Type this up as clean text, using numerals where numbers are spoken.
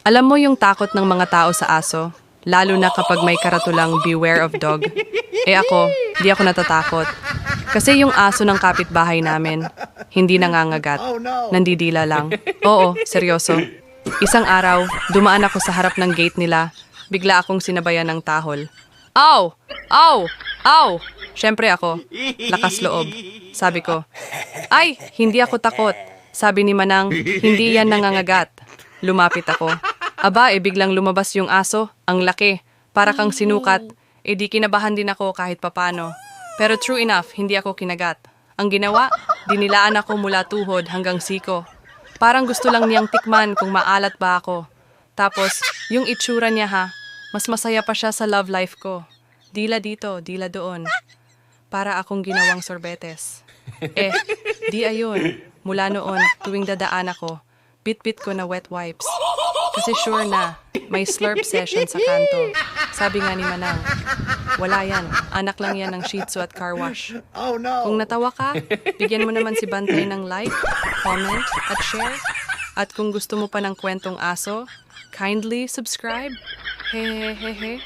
Alam mo yung takot ng mga tao sa aso, lalo na kapag may karatulang beware of dog. Eh ako, di ako natatakot. Kasi yung aso ng kapitbahay namin, hindi nangangagat, nandidila lang. Oo, seryoso. Isang araw, dumaan ako sa harap ng gate nila, bigla akong sinabayan ng tahol. Aw! Aw! Aw! Siyempre ako, lakas loob. Sabi ko, ay, hindi ako takot. Sabi ni Manang, hindi yan nangangagat. Lumapit ako. Aba, biglang lumabas yung aso, ang laki. Para kang sinukat, di kinabahan din ako kahit papano. Pero true enough, hindi ako kinagat. Ang ginawa, dinilaan ako mula tuhod hanggang siko. Parang gusto lang niyang tikman kung maalat ba ako. Tapos, yung itsura niya ha, mas masaya pa siya sa love life ko. Dila dito, dila doon. Para akong ginawang sorbetes. Di ayun. Mula noon, tuwing dadaan ako, bit-bit ko na wet wipes. Kasi sure na, may slurp session sa kanto. Sabi nga ni Manang, wala yan, anak lang yan ng Shih Tzu at car wash. Kung natawa ka, bigyan mo naman si Bantay ng like, comment, at share. At kung gusto mo pa ng kwentong aso, kindly subscribe. Hehehehe.